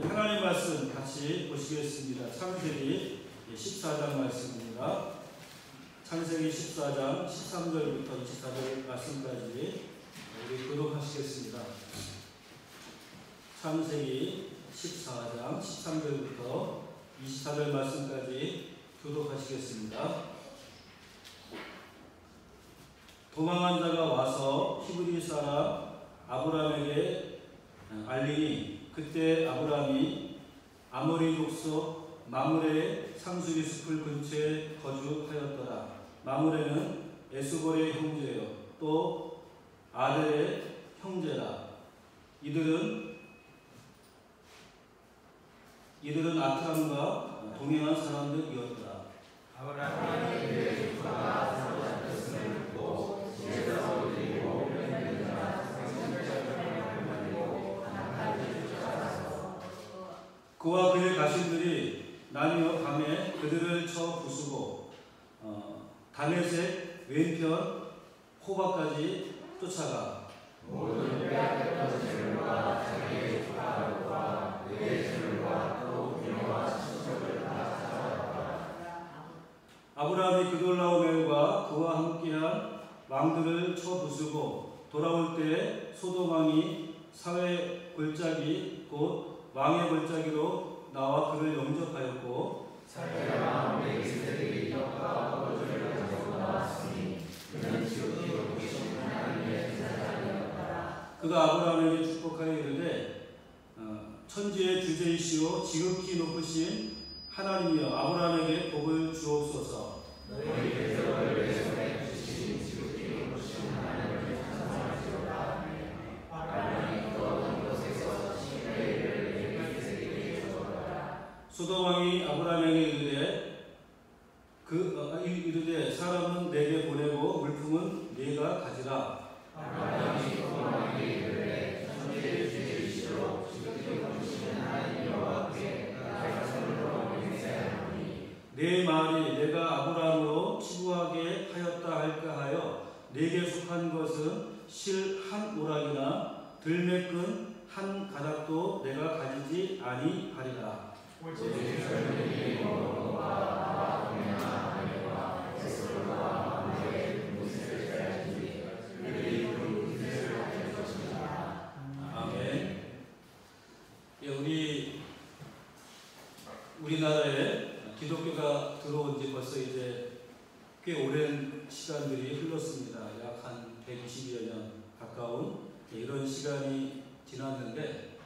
하나님 말씀 같이 보시겠습니다. 창세기 14장 말씀입니다. 창세기 14장 13절부터 24절 말씀까지 우리 교독하시겠습니다. 창세기 14장 13절부터 24절 말씀까지 교독하시겠습니다. 도망한 자가 와서 히브리 사람 아브람에게 알리니 그때 아브람이 아모리 족속 마므레의 상수리 숲을 근처에 거주하였더라. 마므레는 에스골의 형제요 또 아델의 형제라. 이들은 아트람과 동행한 사람들이었더라. 아브람이 그가 사로잡혔음을 듣고 집에서 올리고 그와 그의 가신들이 나뉘어 밤에 그들을 쳐 부수고 다메섹 왼편 호바까지 쫓아가 모든 빼앗겼던 재물과 자기의 조카들과 그의 재물과 또 부녀와 친척을 다 찾아왔다. 아브라함이 그돌라오멜과 그와 함께한 왕들을 쳐 부수고 돌아올 때 소돔 왕이 사회 골짜기 곧 왕의 골짜기로 나와 그를 영접하였고 살때가 멜기세덱의 뼈가 거주를 가지고 나왔으니 그는 지극히 높으신 하나님의 제사장이었더라. 그가 아브라함에게 축복하여 이르되 천지의 주제이시오 지극히 높으신 하나님이여 아브라함에게 복을 주옵소서. 너희 대적을 내 손에 주신 지극히 높으신 하나님을 찬송할지어다. 아브라함이 떠오른 곳에서 시내를 소돔 왕이 아브라함에게 이르되 사람은 내게 보내고 물품은 네가 가지라. 아브라함이 소돔 왕에게 이르되 천지의 주제이시오 지극히 높으신 하나님 여호와께 가성으로 맹세하노니 내 말이 내가 아브라함으로 치부하게 하였다 할까 하여 네게 속한 것은 실 한 오락이나 들매끈 한 가닥도 내가 가지지 아니하리라. 아멘. 우리나라에 기독교가 들어온 지 벌써 이제 꽤 오랜 시간들이 흘렀습니다. 약 한 120여 년 가까운 이런 시간이 지났는데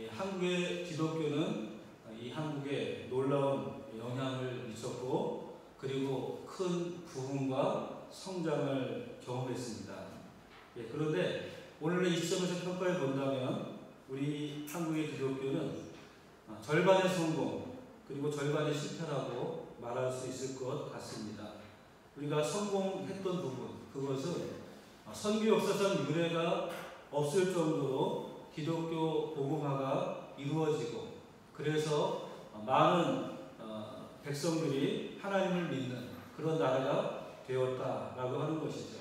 한국의 기독교는 이 한국에 놀라운 영향을 미쳤고 그리고 큰 부흥과 성장을 경험했습니다. 그런데 오늘 이 시점에서 평가해 본다면 우리 한국의 기독교는 절반의 성공 그리고 절반의 실패라고 말할 수 있을 것 같습니다. 우리가 성공했던 부분 그것은 선교 역사상 유례가 없을 정도로 기독교 복음화가 이루어지고 그래서 많은 백성들이 하나님을 믿는 그런 나라가 되었다라고 하는 것이죠.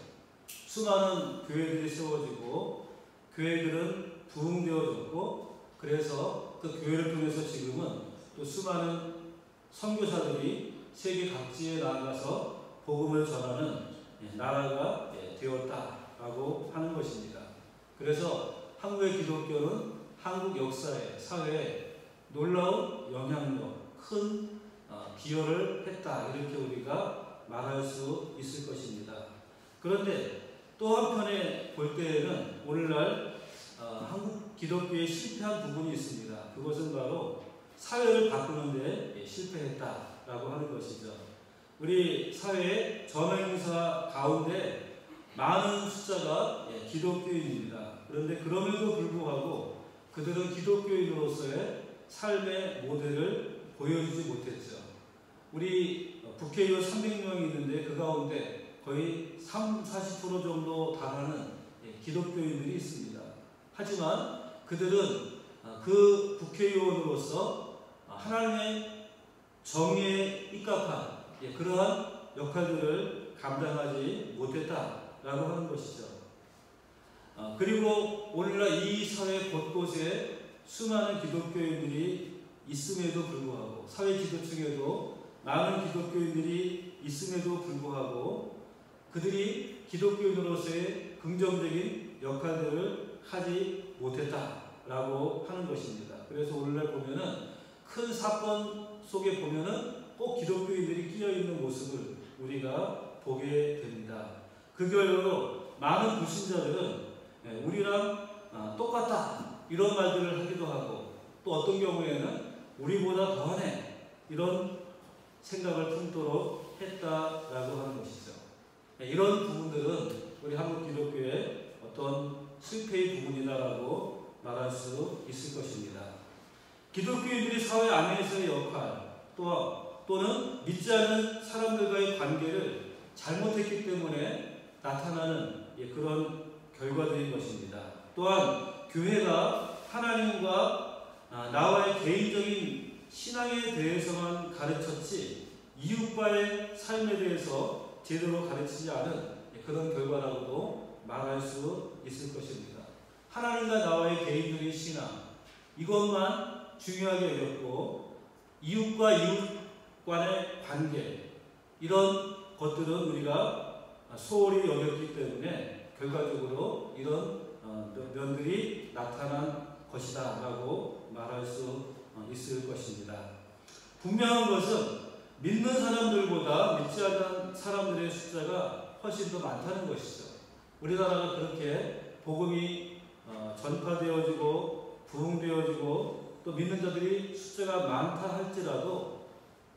수많은 교회들이 세워지고 교회들은 부흥되어졌고 그래서 그 교회를 통해서 지금은 또 수많은 선교사들이 세계 각지에 나아가서 복음을 전하는 나라가 되었다라고 하는 것입니다. 그래서 한국의 기독교는 한국 역사에 사회에 놀라운 영향력, 큰 기여를 했다 이렇게 우리가 말할 수 있을 것입니다. 그런데 또 한편에 볼 때에는 오늘날 한국 기독교에 실패한 부분이 있습니다. 그것은 바로 사회를 바꾸는 데 실패했다라고 하는 것이죠. 우리 사회의 전행사 가운데 많은 숫자가 기독교인입니다. 그런데 그럼에도 불구하고 그들은 기독교인으로서의 삶의 모델을 보여주지 못했죠. 우리 국회의원 300명이 있는데 그 가운데 거의 40% 정도 달하는 기독교인들이 있습니다. 하지만 그들은 그 국회의원으로서 하나님의 정의에 입각한 그러한 역할들을 감당하지 못했다라고 하는 것이죠. 그리고 오늘날 이 사회 곳곳에 수많은 기독교인들이 있음에도 불구하고, 사회 지도층에도 많은 기독교인들이 있음에도 불구하고 그들이 기독교인으로서의 긍정적인 역할들을 하지 못했다라고 하는 것입니다. 그래서 오늘날 보면은 큰 사건 속에 보면은 꼭 기독교인들이 끼어 있는 모습을 우리가 보게 됩니다. 그 결과로 많은 불신자들은 우리랑 똑같다 이런 말들을 하기도 하고, 또 어떤 경우에는 우리보다 더하네 이런 생각을 품도록 했다라고 하는 것이죠. 이런 부분들은 우리 한국 기독교의 어떤 실패의 부분이다라고 말할 수 있을 것입니다. 기독교인들이 사회 안에서의 역할 또는 믿지 않는 사람들과의 관계를 잘못했기 때문에 나타나는 그런 결과들인 것입니다. 또한 교회가 하나님과 나와의 개인적인 신앙에 대해서만 가르쳤지 이웃과의 삶에 대해서 제대로 가르치지 않은 그런 결과라고도 말할 수 있을 것입니다. 하나님과 나와의 개인적인 신앙 이것만 중요하게 여겼고 이웃과 이웃 간의 관계 이런 것들은 우리가 소홀히 여겼기 때문에 결과적으로 이런 면들이 나타난 것이다 라고 말할 수 있을 것입니다. 분명한 것은 믿는 사람들보다 믿지 않는 사람들의 숫자가 훨씬 더 많다는 것이죠. 우리나라가 그렇게 복음이 전파되어지고 부흥되어지고 또 믿는 자들이 숫자가 많다 할지라도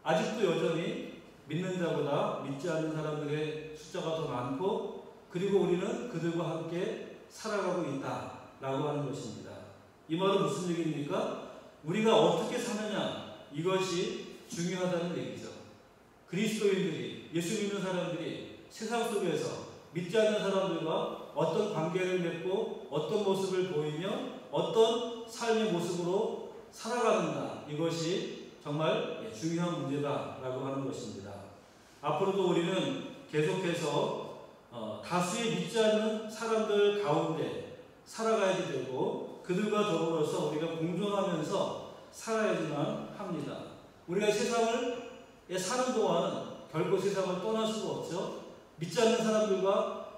아직도 여전히 믿는 자보다 믿지 않는 사람들의 숫자가 더 많고, 그리고 우리는 그들과 함께 살아가고 있다라고 하는 것입니다. 이 말은 무슨 얘기입니까? 우리가 어떻게 사느냐 이것이 중요하다는 얘기죠. 그리스도인들이, 예수 믿는 사람들이 세상 속에서 믿지 않는 사람들과 어떤 관계를 맺고 어떤 모습을 보이며 어떤 삶의 모습으로 살아가는가, 이것이 정말 중요한 문제다라고 하는 것입니다. 앞으로도 우리는 계속해서 다수의 믿지 않는 사람들 가운데 살아가야 되고 그들과 더불어서 우리가 공존하면서 살아야지만 합니다. 우리가 세상을 사는 동안은 결코 세상을 떠날 수가 없죠. 믿지 않는 사람들과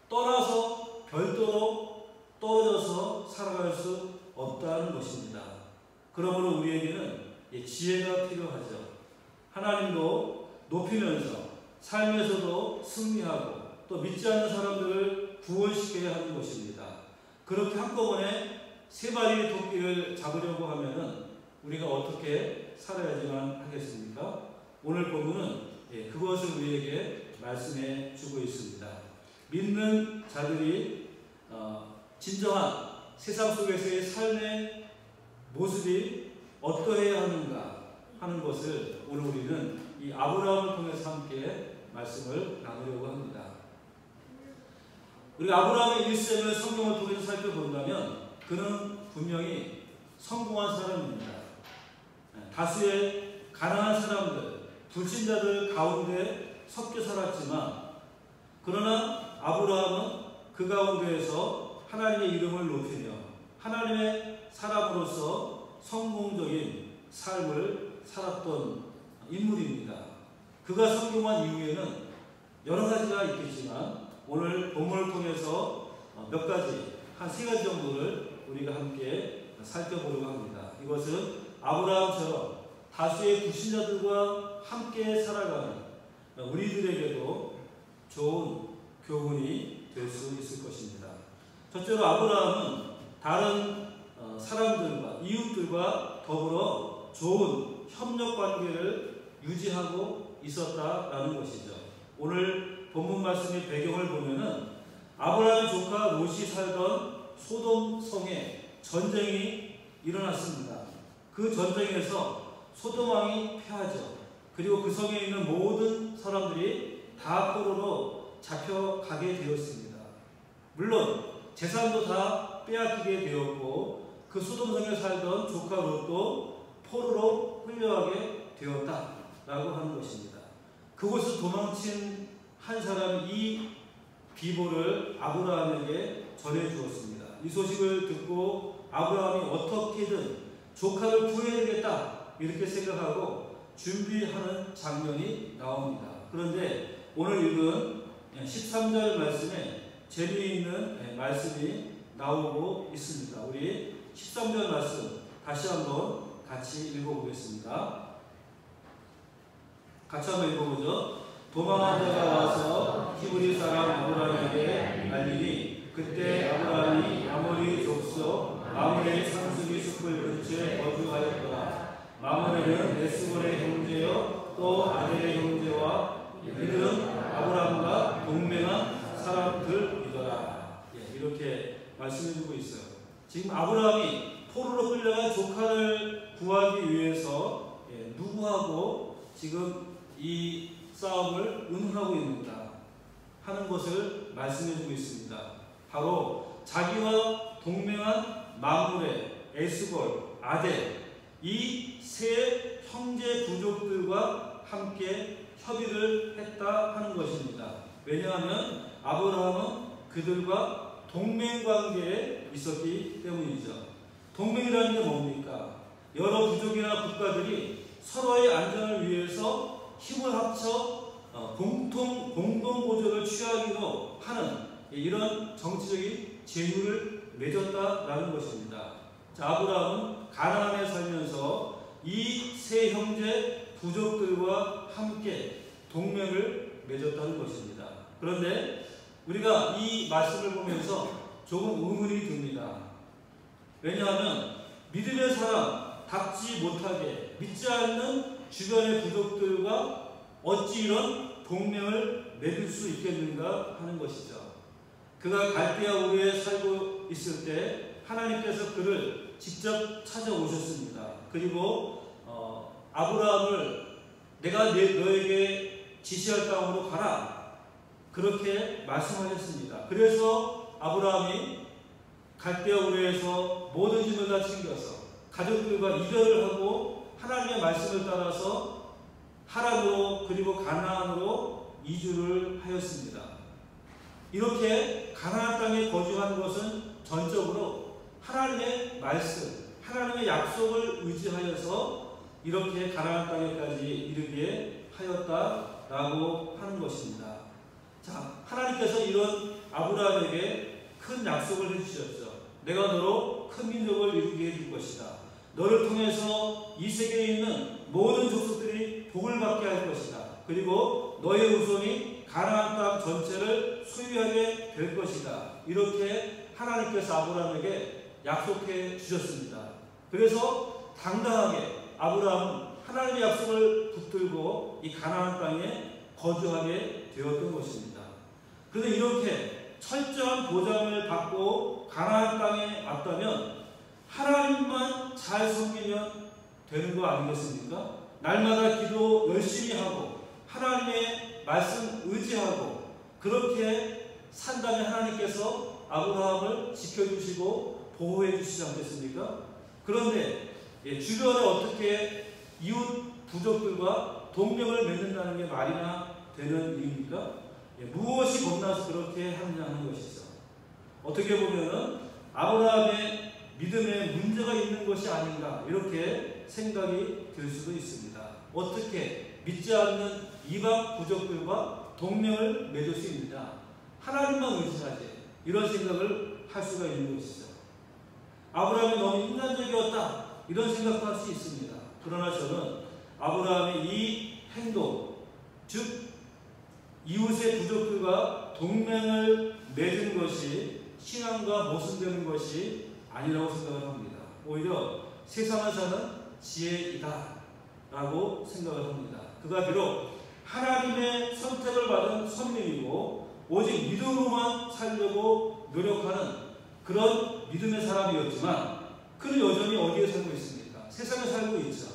떠나서 별도로 떨어져서 살아갈 수 없다는 것입니다. 그러므로 우리에게는 지혜가 필요하죠. 하나님도 높이면서 삶에서도 승리하고 또 믿지 않는 사람들을 구원시켜야 하는 것입니다. 그렇게 한꺼번에 세 마리의 토끼를 잡으려고 하면은 우리가 어떻게 살아야지만 하겠습니까? 오늘 본문은 그것을 우리에게 말씀해 주고 있습니다. 믿는 자들이 진정한 세상 속에서의 삶의 모습이 어떠해야 하는가 하는 것을 오늘 우리는 이 아브라함을 통해서 함께 말씀을 나누려고 합니다. 우리가 아브라함의 일생을 성경을 통해서 살펴본다면 그는 분명히 성공한 사람입니다. 다수의 가난한 사람들, 불신자들 가운데 섞여 살았지만, 그러나 아브라함은 그 가운데에서 하나님의 이름을 높이며 하나님의 사람으로서 성공적인 삶을 살았던 인물입니다. 그가 성공한 이후에는 여러 가지가 있겠지만 오늘 본문을 통해서 몇 가지, 한 세 가지 정도를 우리가 함께 살펴보려고 합니다. 이것은 아브라함처럼 다수의 불신자들과 함께 살아가는 우리들에게도 좋은 교훈이 될 수 있을 것입니다. 첫째로 아브라함은 다른 사람들과 이웃들과 더불어 좋은 협력 관계를 유지하고 있었다라는 것이죠. 오늘 본문 말씀의 배경을 보면은 아브라함의 조카 롯이 살던 소돔 성에 전쟁이 일어났습니다. 그 전쟁에서 소돔 왕이 패하죠. 그리고 그 성에 있는 모든 사람들이 다 포로로 잡혀가게 되었습니다. 물론 재산도 다 빼앗기게 되었고 그 소돔성에 살던 조카 롯도 포로로 끌려가게 되었다라고 하는 것입니다. 그곳에서 도망친 한 사람이 이 비보를 아브라함에게 전해 주었습니다. 이 소식을 듣고 아브라함이 어떻게든 조카를 구해야 되겠다 이렇게 생각하고 준비하는 장면이 나옵니다. 그런데 오늘 읽은 13절 말씀에 재미있는 말씀이 나오고 있습니다. 우리 13절 말씀 다시 한번 같이 읽어보겠습니다. 같이 한번 읽어보죠. 도망한 자가 와서 히브리 사람 아브라함에게 알리니 그때 아브라함이 아모리 족속 마므레의 상수리 숲을 근처에 거주하였더라. 마므레는 에스골의 형제요 또 아델의 형제와 이들은 아브라함과 동맹한 사람들이더라. 이렇게 말씀해주고 있어요. 지금 아브라함이 포로로 끌려간 조카를 구하기 위해서 누구하고 지금 이 싸움을 의논하고 있는가 하는 것을 말씀해주고 있습니다. 바로 자기와 동맹한 마므레, 에스골, 아델 이 세 형제 부족들과 함께 협의를 했다 하는 것입니다. 왜냐하면 아브라함은 그들과 동맹관계에 있었기 때문이죠. 동맹이라는 게 뭡니까? 여러 부족이나 국가들이 서로의 안전을 위해서 힘을 합쳐 공동보조를 취하기로 하는 이런 정치적인 제휴를 맺었다라는 것입니다. 자, 아브라함은 가나안에 살면서 이 세 형제 부족들과 함께 동맹을 맺었다는 것입니다. 그런데 우리가 이 말씀을 보면서 조금 의문이 듭니다. 왜냐하면 믿음의 사람답지 못하게 믿지 않는 주변의 부족들과 어찌 이런 동맹을 맺을 수 있겠는가 하는 것이죠. 그가 갈대아 우르에 살고 있을 때 하나님께서 그를 직접 찾아오셨습니다. 그리고 아브라함을 내가 너에게 지시할 땅으로 가라 그렇게 말씀하셨습니다. 그래서 아브라함이 갈대아 우르에서 모든 짐을 다 챙겨서 가족들과 이별을 하고 하나님의 말씀을 따라서 하란으로 그리고 가나안으로 이주를 하였습니다. 이렇게 가나안 땅에 거주하는 것은 전적으로 하나님의 말씀, 하나님의 약속을 의지하여서 이렇게 가나안 땅에까지 이르게 하였다라고 하는 것입니다. 자, 하나님께서 이런 아브라함에게 큰 약속을 해주셨죠. 내가 너로 큰 민족을 이루게 해줄 것이다. 너를 통해서 이 세계에 있는 모든 족속들이 복을 받게 할 것이다. 그리고 너의 후손이 가나안 땅 전체를 소유하게 될 것이다. 이렇게 하나님께서 아브라함에게 약속해 주셨습니다. 그래서 당당하게 아브라함은 하나님의 약속을 붙들고 이 가나안 땅에 거주하게 되었던 것입니다. 그런데 이렇게 철저한 보장을 받고 가나안 땅에 왔다면 하나님만 잘 섬기면 되는 거 아니겠습니까? 날마다 기도 열심히 하고 하나님의 말씀 의지하고 그렇게 산다면 하나님께서 아브라함을 지켜주시고 보호해 주시지 않겠습니까? 그런데 주변에 어떻게 이웃 부족들과 동맹을 맺는다는 게 말이나 되는 일입니까? 무엇이 겁나서 그렇게 하느냐 하는 것이죠. 어떻게 보면은 아브라함의 믿음에 문제가 있는 것이 아닌가 이렇게 생각이 들 수도 있습니다. 어떻게 믿지 않는 이방 부족들과 동맹을 맺을 수 있느냐? 하나님만 의지하지. 이런 생각을 할 수가 있는 것이죠. 아브라함이 너무 인간적이었다. 이런 생각도 할 수 있습니다. 그러나 저는 아브라함의 이 행동, 즉 이웃의 부족들과 동맹을 맺은 것이 신앙과 모순되는 것이 아니라고 생각을 합니다. 오히려 세상을 사는 지혜이다 라고 생각을 합니다. 그가 비록 하나님의 선택을 받은 선민이고 오직 믿음으로만 살려고 노력하는 그런 믿음의 사람이었지만 그는 여전히 어디에 살고 있습니까? 세상에 살고 있죠.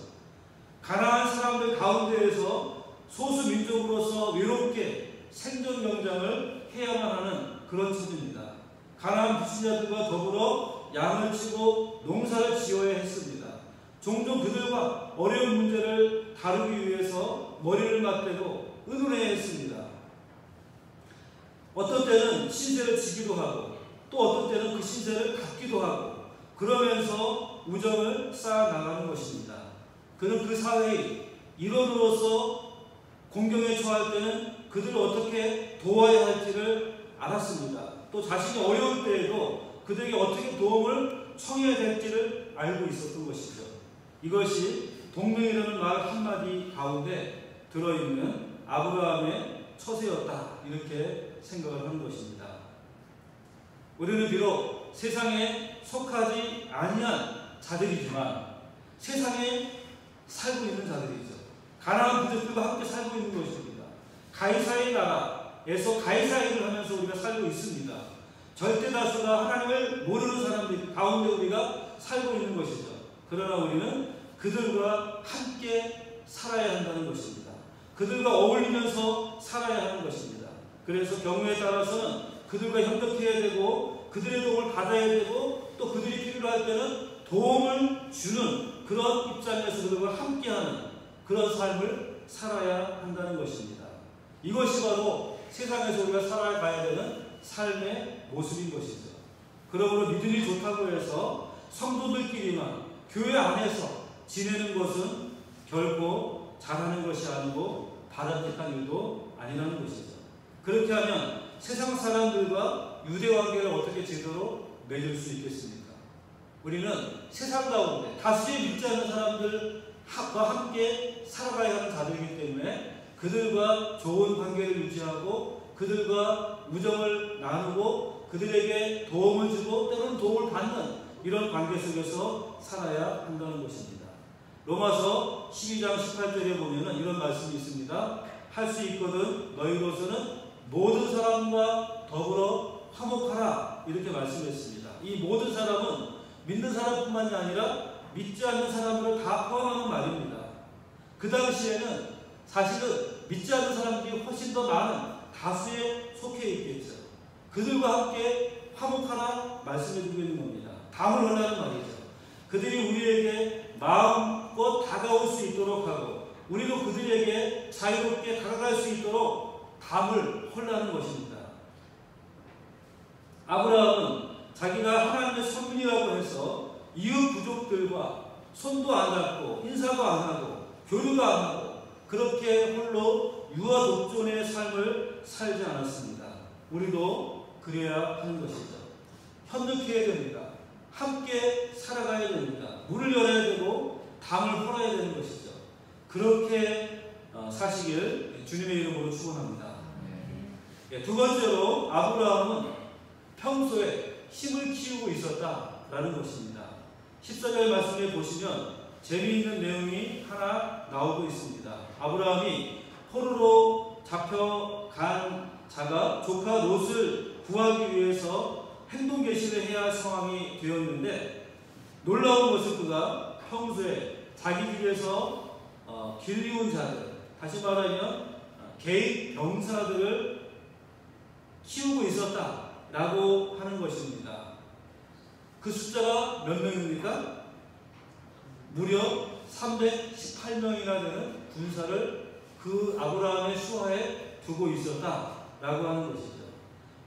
가난한 사람들 가운데에서 소수 민족으로서 외롭게 생존 경쟁을 해야만 하는 그런 처지입니다. 가난한 부신자들과 더불어 양을 치고 농사를 지어야 했습니다. 종종 그들과 어려운 문제를 다루기 위해서 머리를 맞대고 의논해야 했습니다. 어떤 때는 신세를 지기도 하고 또 어떤 때는 그 신세를 갚기도 하고 그러면서 우정을 쌓아나가는 것입니다. 그는 그 사회의 일원으로서 공경에 처할 때는 그들을 어떻게 도와야 할지를 알았습니다. 또 자신이 어려울 때에도 그들에게 어떻게 도움을 청해야 될지를 알고 있었던 것이죠. 이것이 동명이라는 말 한마디 가운데 들어있는 아브라함의 처세였다, 이렇게 생각을 하는 것입니다. 우리는 비록 세상에 속하지 아니한 자들이지만 세상에 살고 있는 자들이죠. 가나안 부족들과 함께 살고 있는 것입니다. 가이사의 나라에서 가이사 일을 하면서 우리가 살고 있습니다. 절대 다수가 하나님을 모르는 사람들 가운데 우리가 살고 있는 것이죠. 그러나 우리는 그들과 함께 살아야 한다는 것입니다. 그들과 어울리면서 살아야 하는 것입니다. 그래서 경우에 따라서는 그들과 협력해야 되고 그들의 도움을 받아야 되고 또 그들이 필요할 때는 도움을 주는 그런 입장에서 그들과 함께하는 그런 삶을 살아야 한다는 것입니다. 이것이 바로 세상에서 우리가 살아가야 되는 삶의 모습인 것이죠. 그러므로 믿음이 좋다고 해서 성도들끼리만 교회 안에서 지내는 것은 결코 잘하는 것이 아니고 바람직한 일도 아니라는 것이죠. 그렇게 하면 세상 사람들과 유대관계를 어떻게 제대로 맺을 수 있겠습니까? 우리는 세상 가운데 다수의 믿지 않는 사람들과 함께 살아가야 하는 자들이기 때문에 그들과 좋은 관계를 유지하고 그들과 우정을 나누고 그들에게 도움을 주고 때로는 도움을 받는 이런 관계 속에서 살아야 한다는 것입니다. 로마서 12장 18절에 보면 이런 말씀이 있습니다. 할 수 있거든 너희로서는 모든 사람과 더불어 화목하라, 이렇게 말씀했습니다. 이 모든 사람은 믿는 사람뿐만이 아니라 믿지 않는 사람을 다 포함하는 말입니다. 그 당시에는 사실은 믿지 않는 사람들이 훨씬 더 많은 다수에 속해 있겠죠. 그들과 함께 화목하라 말씀해주고 있는 겁니다. 담을 흘라는 말이죠. 그들이 우리에게 마음껏 다가올 수 있도록 하고 우리도 그들에게 자유롭게 다가갈 수 있도록 담을 헐라는 것입니다. 아브라함은 자기가 하나님의 선민이라고 해서 이웃 부족들과 손도 안 잡고 인사도 안 하고 교류도 안 하고 그렇게 홀로 유아 독존의 삶을 살지 않았습니다. 우리도 그래야 하는 것이죠. 협력해야 됩니다. 함께 살아가야 됩니다. 문을 열어야 되고 담을 헐어야 되는 것이죠. 그렇게 사시길 주님의 이름으로 축원합니다. 두 번째로 아브라함은 평소에 힘을 키우고 있었다라는 것입니다. 14절 말씀에 보시면 재미있는 내용이 하나 나오고 있습니다. 아브라함이 포로로 잡혀간 자가 조카 롯을 구하기 위해서 행동 개시를 해야 할 상황이 되었는데 놀라운 것은 그가 평소에 자기 집에서 길리운 자들, 다시 말하면 개인 병사들을 키우고 있었다라고 하는 것입니다. 그 숫자가 몇 명입니까? 무려 318명이나 되는 군사를 그 아브라함의 수하에 두고 있었다라고 하는 것이죠.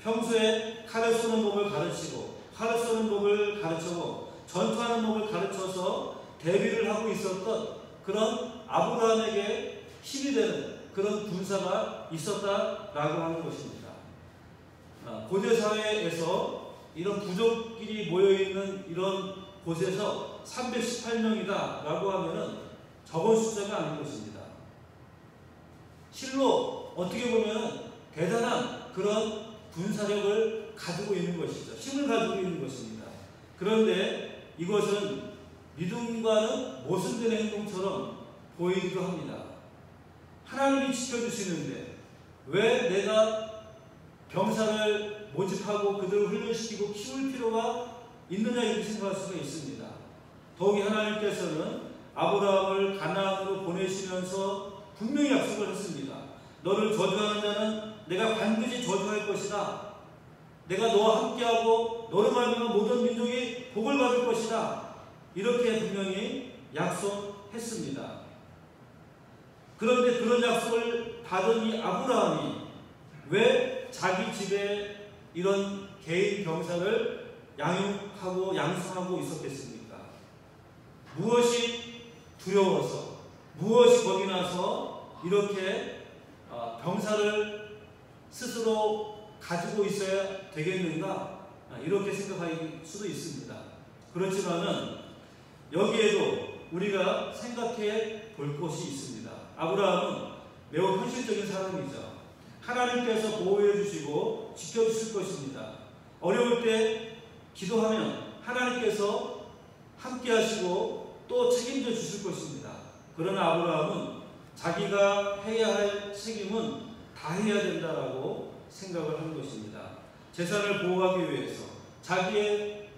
평소에 칼을 쏘는 법을 가르치고 활을 쏘는 법을 가르치고 전투하는 법을 가르쳐서 대비를 하고 있었던 그런 아브라함에게 힘이 되는 그런 군사가 있었다라고 하는 것입니다. 고대 사회에서 이런 부족끼리 모여있는 이런 곳에서 318명이다라고 하면은 적은 숫자가 아닌 것입니다. 실로 어떻게 보면 대단한 그런 군사력을 가지고 있는 것이죠. 힘을 가지고 있는 것입니다. 그런데 이것은 믿음과는 모순되는 행동처럼 보이기도 합니다. 하나님이 지켜주시는데 왜 내가 병사를 모집하고 그들을 훈련시키고 키울 필요가 있느냐 이렇게 생각할 수가 있습니다. 더욱이 하나님께서는 아브라함을 가나안으로 보내시면서 분명히 약속을 했습니다. 너를 저주하는 자는 내가 반드시 저주할 것이다. 내가 너와 함께하고 너로 말미암아 모든 민족이 복을 받을 것이다. 이렇게 분명히 약속했습니다. 그런데 그런 약속을 받은 이 아브라함이 왜 자기 집에 이런 개인 병사를 양육하고 양성하고 있었겠습니까? 무엇이 두려워서, 무엇이 겁이 나서 이렇게 병사를 스스로 가지고 있어야 되겠는가? 이렇게 생각할 수도 있습니다. 그렇지만은 여기에도 우리가 생각해 볼 것이 있습니다. 아브라함은 매우 현실적인 사람이죠. 하나님께서 보호해 주시고 지켜주실 것입니다. 어려울 때 기도하면 하나님께서 함께 하시고 또 책임져 주실 것입니다. 그러나 아브라함은 자기가 해야 할 책임은 다 해야 된다라고 생각을 하는 것입니다. 재산을 보호하기 위해서, 자기의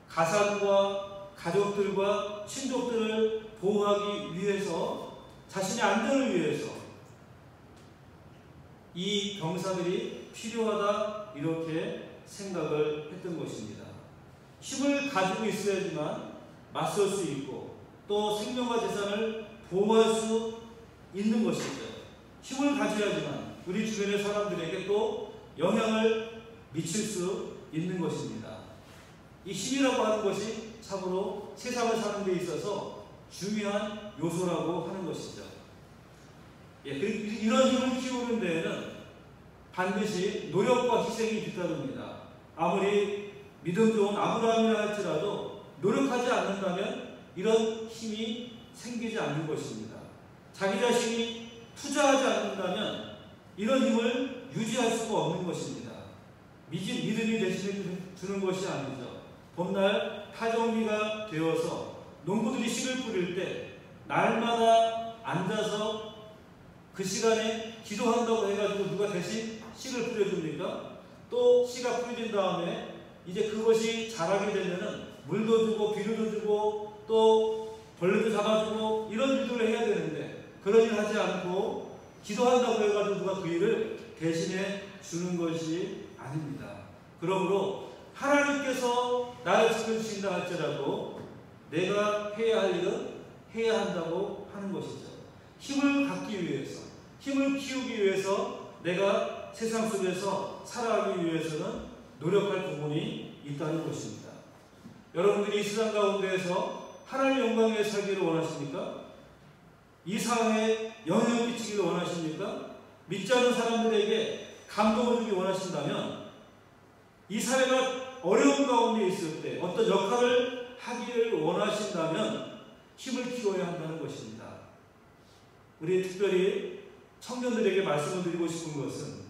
가산과 가족들과 친족들을 보호하기 위해서, 자신의 안전을 위해서 이 병사들이 필요하다 이렇게 생각을 했던 것입니다. 힘을 가지고 있어야지만 맞설 수 있고 또 생명과 재산을 보호할 수 있는 것이죠. 힘을 가져야지만 우리 주변의 사람들에게 또 영향을 미칠 수 있는 것입니다. 이 힘이라고 하는 것이 참으로 세상을 사는 데 있어서 중요한 요소라고 하는 것이죠. 이런 힘을 키우는 데에는 반드시 노력과 희생이 뒤따릅니다. 아무리 믿음 좋은 아브라함이라 할지라도 노력하지 않는다면 이런 힘이 생기지 않는 것입니다. 자기 자신이 투자하지 않는다면 이런 힘을 유지할 수가 없는 것입니다. 믿음이 대신해 주는 것이 아니죠. 봄날 파종기가 되어서 농부들이 씨를 뿌릴 때 날마다 앉아서 그 시간에 기도한다고 해가지고 누가 대신 씨를 뿌려줍니까? 또 씨가 뿌려진 다음에 이제 그것이 자라게 되면은 물도 주고 비료도 주고 또 벌레도 잡아주고 이런 일들을 해야 되는데 그런 일 하지 않고 기도한다고 해가지고 누가 그 일을 대신해 주는 것이 아닙니다. 그러므로 하나님께서 나를 지켜주신다 할지라도 내가 해야 할 일은 해야 한다고 하는 것이죠. 힘을 갖기 위해서, 힘을 키우기 위해서 내가 세상 속에서 살아가기 위해서는 노력할 부분이 있다는 것입니다. 여러분들이 이 세상 가운데에서 하나님 영광 위에 살기를 원하십니까? 이 사회에 영향을 끼치기를 원하십니까? 믿지 않는 사람들에게 감동을 주기 원하신다면 이 사회가 어려운 가운데 있을 때 어떤 역할을 하기를 원하신다면 힘을 키워야 한다는 것입니다. 우리 특별히 청년들에게 말씀을 드리고 싶은 것은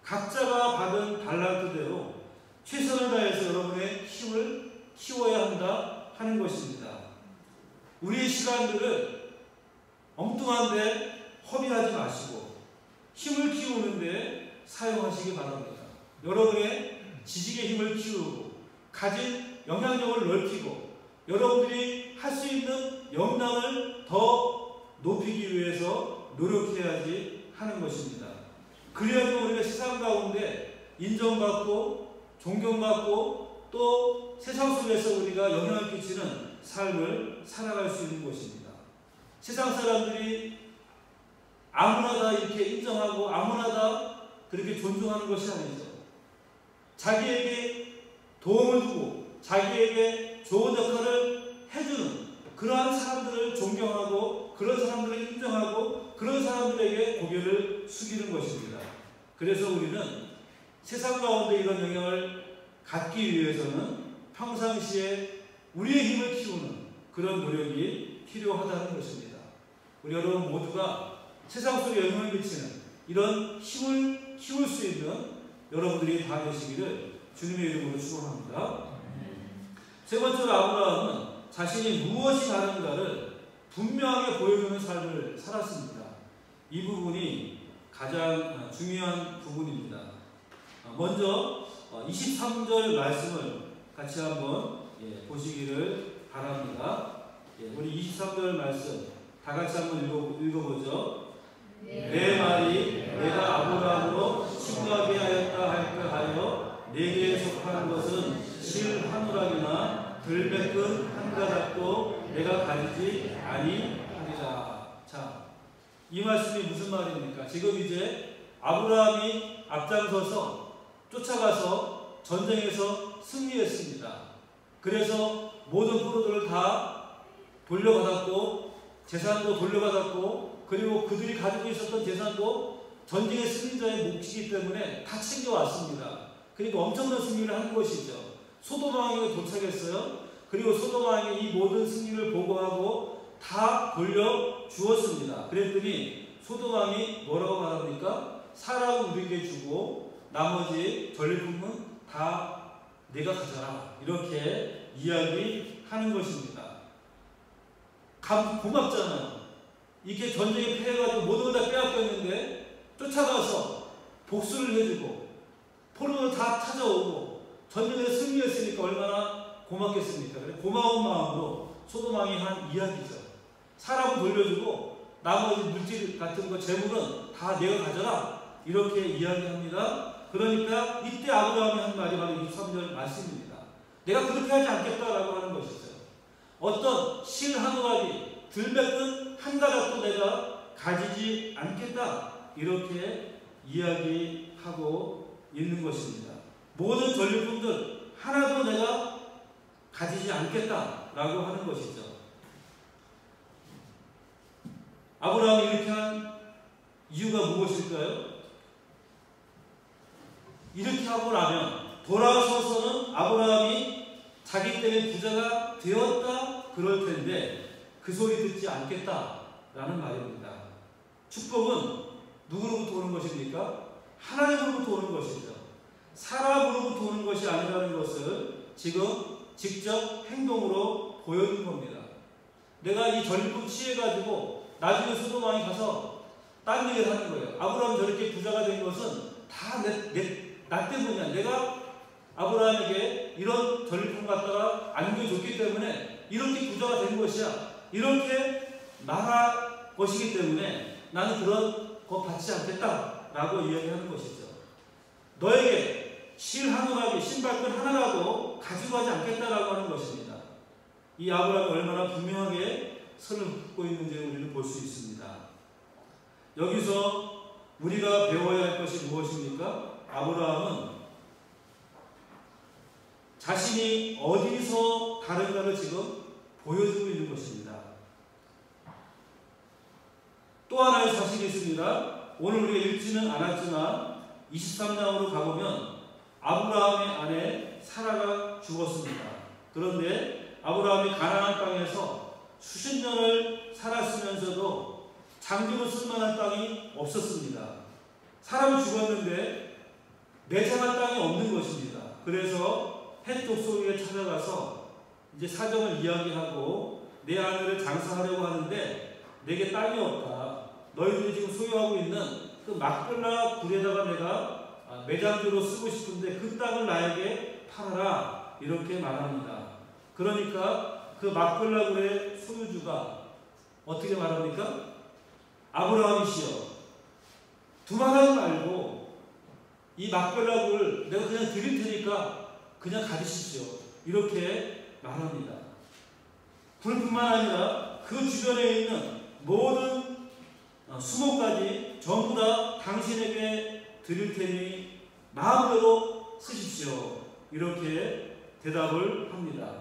각자가 받은 달란트대로 최선을 다해서 여러분의 힘을 키워야 한다 하는 것입니다. 우리의 시간들을 엉뚱한데 허비하지 마시고 힘을 키우는데 사용하시기 바랍니다. 여러분의 지식의 힘을 키우고 가진 영향력을 넓히고 여러분들이 할 수 있는 역량을 더 높이기 위해서 노력해야지 하는 것입니다. 그래야지 우리가 세상 가운데 인정받고 존경받고 또 세상 속에서 우리가 영향을 끼치는 삶을 살아갈 수 있는 것입니다. 세상 사람들이 아무나 다 이렇게 인정하고 아무나 다 그렇게 존중하는 것이 아니죠. 자기에게 도움을 주고 자기에게 좋은 역할을 해주는 그러한 사람들을 존경하고 그런 사람들을 인정하고 그런 사람들에게 고개를 숙이는 것입니다. 그래서 우리는 세상 가운데 이런 영향을 갖기 위해서는 평상시에 우리의 힘을 키우는 그런 노력이 필요하다는 것입니다. 우리 여러분 모두가 세상 속에 영향을 미치는 이런 힘을 키울 수 있는 여러분들이 다 되시기를 주님의 이름으로 축원합니다. 세 번째로 아브라함은 자신이 무엇이 다른가를 분명하게 보여주는 삶을 살았습니다. 이 부분이 가장 중요한 부분입니다. 먼저 23절 말씀을 같이 한번 보시기를 바랍니다. 우리 23절 말씀 다 같이 한번 읽어보죠. 내 말이 내가 아브라함으로 친구하게 하였다 할까 하여 내게 속한 것은 실 한 오락이나 들매끈 한 가닥도 내가 가리지 아니하리라. 자, 이 말씀이 무슨 말입니까? 지금 이제 아브라함이 앞장서서 쫓아가서 전쟁에서 승리했습니다. 그래서 모든 포로들을 다 돌려받았고 재산도 돌려받았고 그리고 그들이 가지고 있었던 재산도 전쟁의 승리자의 몫이기 때문에 다 챙겨왔습니다. 그리고 엄청난 승리를 한 것이죠. 소돔 왕에게 도착했어요. 그리고 소돔 왕에게 이 모든 승리를 보고하고 다 돌려주었습니다. 그랬더니 소돔 왕이 뭐라고 말합니까? 사람은 우리에게 주고 나머지 전리품은 다 내가 가져라. 이렇게 이야기하는 것입니다. 고맙잖아요. 이게 전쟁에 패해가지고 모든 걸 다 빼앗겼는데 쫓아가서 복수를 해주고 포로도 다 찾아오고 전쟁에 승리했으니까 얼마나 고맙겠습니까? 그래 고마운 마음으로 소돔 왕이 한 이야기죠. 사람은 돌려주고 나머지 물질 같은 거 재물은 다 내가 가져라. 이렇게 이야기합니다. 그러니까 이때 아브라함이 한 말이 바로 23절 말씀입니다. 내가 그렇게 하지 않겠다라고 하는 것이죠. 어떤 실 한 오라기, 들매끈 한 가닥도 내가 가지지 않겠다. 이렇게 이야기하고 있는 것입니다. 모든 전리품들 하나도 내가 가지지 않겠다라고 하는 것이죠. 아브라함이 이렇게 한 이유가 무엇일까요? 이렇게 하고 나면 돌아서서는 아브라함이 자기 때문에 부자가 되었다 그럴 텐데 그 소리 듣지 않겠다라는 말입니다. 축복은 누구로부터 오는 것입니까? 하나님으로부터 오는 것이죠. 사람으로부터 오는 것이 아니라는 것을 지금 직접 행동으로 보여준 겁니다. 내가 이 전리품 취해가지고 나중에 소돔 왕이 가서 딴 얘기를 하는 거예요. 아브라함이 저렇게 부자가 된 것은 다 나 때문이야. 내가 아브라함에게 이런 전리품 갖다가 안겨줬기 때문에 이렇게 부자가 된 것이야. 이렇게 말할 것이기 때문에 나는 그런 거 받지 않겠다라고 이야기하는 것이죠. 너에게 실 한 오라기, 신발끈 하나라도 가지고 가지 않겠다라고 하는 것입니다. 이 아브라함이 얼마나 분명하게 선을 긋고 있는지를 우리는 볼 수 있습니다. 여기서 우리가 배워야 할 것이 무엇입니까? 아브라함은 자신이 어디서 다른가를 지금 보여주고 있는 것입니다. 또 하나의 사실이 있습니다. 오늘 우리가 읽지는 않았지만 23장으로 가보면 아브라함의 아내 사라가 죽었습니다. 그런데 아브라함이 가나안 땅에서 수십 년을 살았으면서도 장기로 쓸만한 땅이 없었습니다. 사람이 죽었는데 매장할 땅이 없는 것입니다. 그래서 헷 족속에게 찾아가서 이제 사정을 이야기하고 내 아내를 장사하려고 하는데 내게 땅이 없다. 너희들이 지금 소유하고 있는 그 막벨라 굴에다가 내가 매장지로 쓰고 싶은데 그 땅을 나에게 팔아라. 이렇게 말합니다. 그러니까 그 막벨라 굴의 소유주가 어떻게 말합니까? 아브라함이시여, 두말하지 말고 이 막벨라 굴 내가 그냥 드릴 테니까 그냥 가지십시오. 이렇게 말합니다. 굴뿐만 아니라 그 주변에 있는 모든 수목까지 전부 다 당신에게 드릴 테니 마음대로 쓰십시오. 이렇게 대답을 합니다.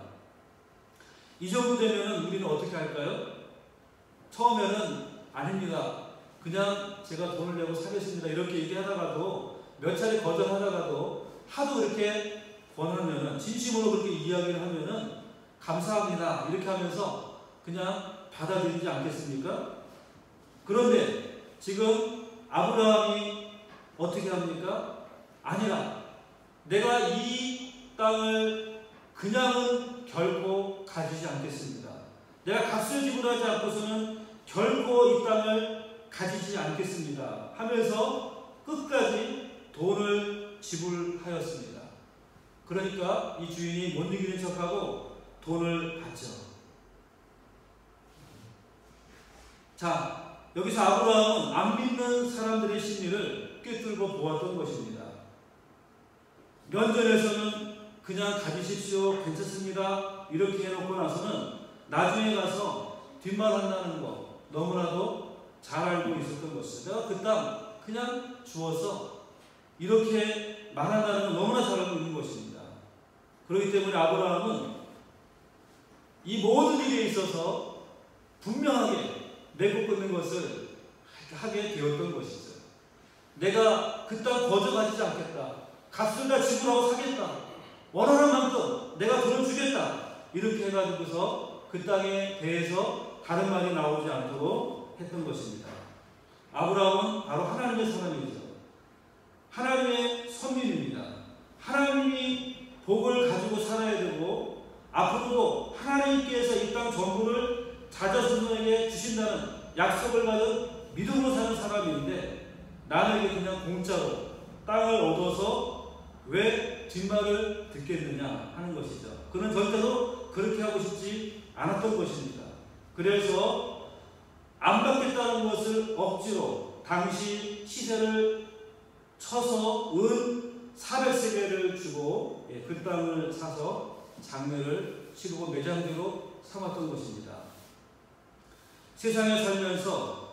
이 정도 되면 우리는 어떻게 할까요? 처음에는 아닙니다. 그냥 제가 돈을 내고 사겠습니다. 이렇게 얘기하다가도 몇 차례 거절하다가도 하도 그렇게 권하면은 진심으로 그렇게 이야기를 하면은 감사합니다. 이렇게 하면서 그냥 받아들이지 않겠습니까? 그런데 지금 아브라함이 어떻게 합니까? 아니라 내가 이 땅을 그냥은 결코 가지지 않겠습니다. 내가 값을 지불하지 않고서는 결코 이 땅을 가지지 않겠습니다. 하면서 끝까지 돈을 지불하였습니다. 그러니까 이 주인이 못 이기는 척하고 돈을 받죠. 자, 여기서 아브라함은 안 믿는 사람들의 심리를 꿰뚫고 보았던 것입니다. 면전에서는 그냥 가지십시오, 괜찮습니다, 이렇게 해놓고 나서는 나중에 가서 뒷말한다는 거 너무나도 잘 알고 있었던 것이죠. 내가 그 땅 그냥 주어서 이렇게 말한다는 걸 너무나 잘 알고 있는 것입니다. 그렇기 때문에 아브라함은 이 모든 일에 있어서 분명하게 내쫓는 것을 하게 되었던 것이죠. 내가 그 땅 거저 가지지 않겠다. 값을 다 지불하고 사겠다. 원하는 만큼 내가 돈을 주겠다. 이렇게 해가지고서 그 땅에 대해서 다른 말이 나오지 않도록 했던 것입니다. 아브라함은 바로 하나님의 사람이죠. 하나님의 선민입니다. 하나님이 복을 가지고 살아야 되고 앞으로도 하나님께서 이 땅 전부를 자자손손에게 주신다는 약속을 받은 믿음으로 사는 사람인데 나는 이게 그냥 공짜로 땅을 얻어서 왜 뒷말을 듣겠느냐 하는 것이죠. 그는 절대로 그렇게 하고 싶지 않았던 것입니다. 그래서 안 받겠다는 것을 억지로 당시 시세를 쳐서 은 400세겔을 주고 그 땅을 사서 장례를 치르고 매장지로 삼았던 것입니다. 세상에 살면서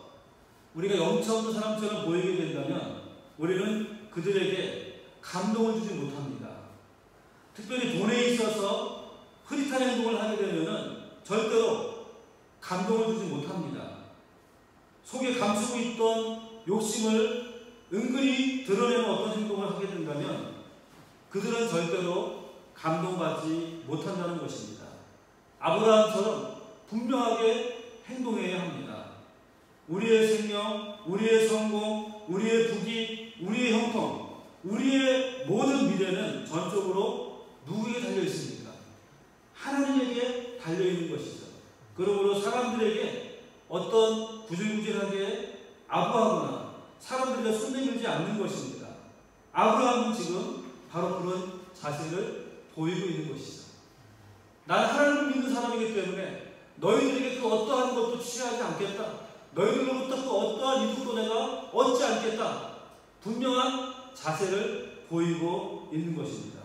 우리가 영차 없는 사람처럼 보이게 된다면 우리는 그들에게 감동을 주지 못합니다. 특별히 돈에 있어서 흐릿한 행동을 하게 되면 절대로 감동을 주지 못합니다. 속에 감추고 있던 욕심을 은근히 드러내는 어떤 행동을 하게 된다면 그들은 절대로 감동받지 못한다는 것입니다. 아브라함처럼 분명하게 행동해야 합니다. 우리의 생명, 우리의 성공, 우리의 부귀, 우리의 형통, 우리의 모든 미래는 전적으로 누구에게 달려 있습니까? 하나님에게 달려 있는 것이죠. 그러므로 사람들에게 어떤 구질구질하게 아부하거나 사람들에게 손내밀지 않는 것입니다. 아브라함은 지금 바로 그런 자세를 보이고 있는 것이죠. 나는 하나님을 믿는 사람이기 때문에 너희들에게 그 어떠한 것도 취하지 않겠다. 너희들로부터 그 어떠한 이득도 내가 얻지 않겠다. 분명한 자세를 보이고 있는 것입니다.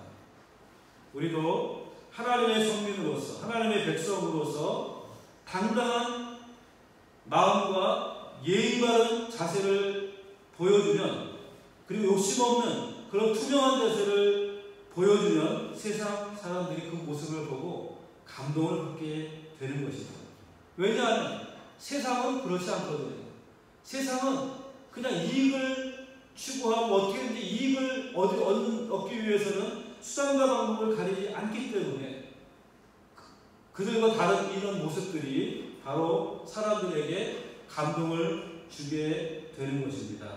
우리도 하나님의 선민으로서 하나님의 백성으로서 당당한 마음과 예의 바른 자세를 보여주면 그리고 욕심 없는 그런 투명한 자세를 보여주면 세상 사람들이 그 모습을 보고 감동을 받게 되는 것이죠. 왜냐하면 세상은 그렇지 않거든요. 세상은 그냥 이익을 추구하고 어떻게든지 이익을 얻기 위해서는 수단과 방법을 가리지 않기 때문에 그들과 다른 이런 모습들이 바로 사람들에게 감동을 주게 되는 것입니다.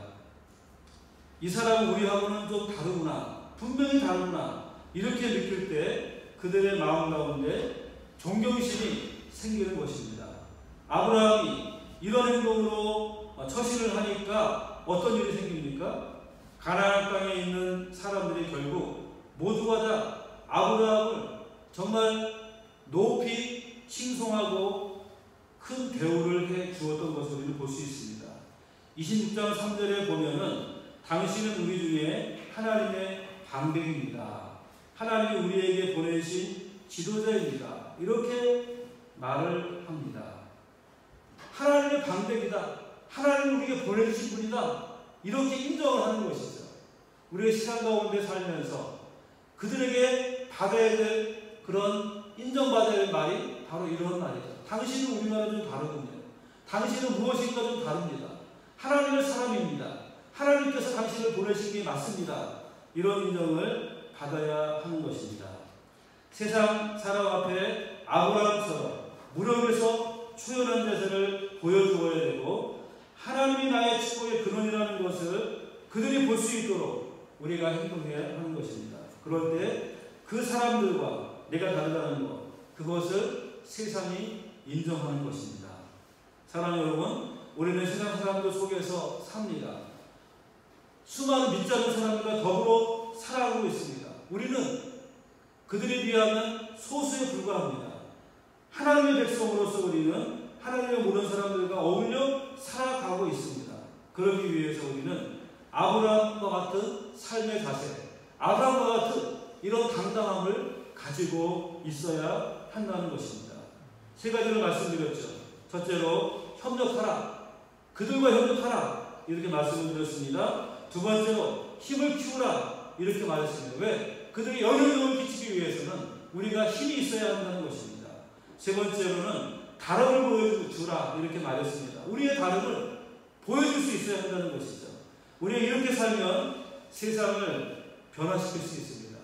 이 사람은 우리하고는 좀 다르구나, 분명히 다르구나 이렇게 느낄 때 그들의 마음 가운데 존경심이 생기는 것입니다. 아브라함이 이런 행동으로 처신을 하니까 어떤 일이 생깁니까? 가나안 땅에 있는 사람들이 결국 모두가 다 아브라함을 정말 높이 칭송하고 큰 대우를 해 주었던 것을 우리는 볼 수 있습니다. 26장 3절에 보면은 당신은 우리 중에 하나님의 방백입니다. 하나님이 우리에게 보내신 지도자입니다. 이렇게 말을 합니다. 하나님의 방백이다. 하나님이 우리에게 보내주신 분이다. 이렇게 인정을 하는 것이죠. 우리의 시간 가운데 살면서 그들에게 받아야 될 그런 인정받아야 될 말이 바로 이런 말이죠. 당신은 우리나라 좀 다르군요. 당신은 무엇인가 좀 다릅니다. 하나님의 사람입니다. 하나님께서 당신을 보내신 게 맞습니다. 이런 인정을 받아야 하는 것입니다. 세상 사람 앞에 아브라함처럼 무력에서 초연한 자세를 보여주어야 되고 하나님이 나의 축복의 근원이라는 것을 그들이 볼 수 있도록 우리가 행동해야 하는 것입니다. 그럴 때 그 사람들과 내가 다르다는 것, 그것을 세상이 인정하는 것입니다. 사랑하는 여러분, 우리는 세상 사람들 속에서 삽니다. 수많은 믿지 않는 사람들과 더불어 살아가고 있습니다. 우리는 그들에 비하면 소수에 불과합니다. 하나님의 백성으로서 우리는 하나님의 모든 사람들과 어울려 살아가고 있습니다. 그러기 위해서 우리는 아브라함과 같은 삶의 자세, 아브라함과 같은 이런 당당함을 가지고 있어야 한다는 것입니다. 세 가지를 말씀드렸죠. 첫째로 협력하라. 그들과 협력하라. 이렇게 말씀을 드렸습니다. 두 번째로 힘을 키우라. 이렇게 말했습니다. 왜? 그들이 영향력을 끼치기 위해서는 우리가 힘이 있어야 한다는 것입니다. 세 번째로는 다름을 보여주라 이렇게 말했습니다. 우리의 다름을 보여줄 수 있어야 한다는 것이죠. 우리가 이렇게 살면 세상을 변화시킬 수 있습니다.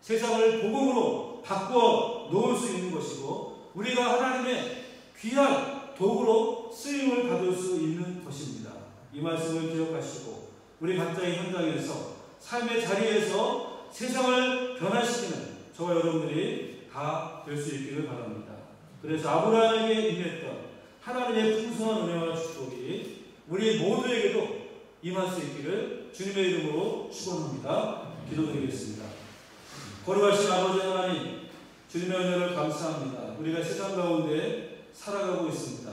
세상을 복음으로 바꾸어 놓을 수 있는 것이고 우리가 하나님의 귀한 도구로 쓰임을 받을 수 있는 것입니다. 이 말씀을 기억하시고 우리 각자의 현장에서 삶의 자리에서 세상을 변화시키는 저와 여러분들이 다 될 수 있기를 바랍니다. 그래서 아브라함에게 임했던 하나님의 풍성한 은혜와 축복이 우리 모두에게도 임할 수 있기를 주님의 이름으로 축원합니다. 기도드리겠습니다. 거룩하신 아버지 하나님, 주님의 은혜를 감사합니다. 우리가 세상 가운데 살아가고 있습니다.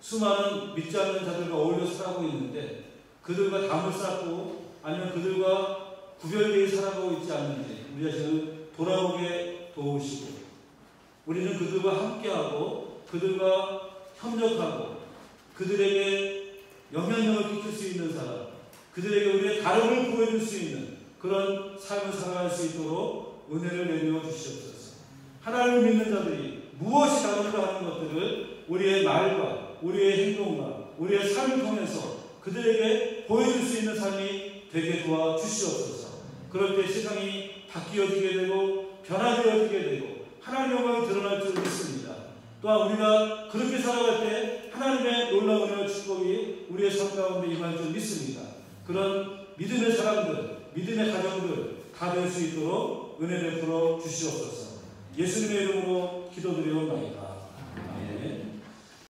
수많은 믿지 않는 자들과 어울려 살아가고 있는데 그들과 담을 쌓고 아니면 그들과 구별되어 살아가고 있지 않는지 우리 자신을 돌아보게 도우시고 우리는 그들과 함께하고 그들과 협력하고 그들에게 영향력을 끼칠 수 있는 사람, 그들에게 우리의 다름을 보여줄 수 있는 그런 삶을 살아갈 수 있도록 은혜를 내려 주시옵소서. 하나님을 믿는 자들이 무엇이 다른가 하는 것들을 우리의 말과 우리의 행동과 우리의 삶을 통해서 그들에게 보여줄 수 있는 삶이 되게 도와 주시옵소서. 그럴 때 세상이 바뀌어지게 되고 변화되어지게 되고 하나님의 영광이 드러날 줄 믿습니다. 또한 우리가 그렇게 살아갈 때 하나님의 놀라운 은혜와 축복이 우리의 삶 가운데 임할 줄 믿습니다. 그런 믿음의 사람들, 믿음의 가정들 다 될 수 있도록 은혜 베풀어 주시옵소서. 예수님의 이름으로 기도드리옵나이다. 아멘.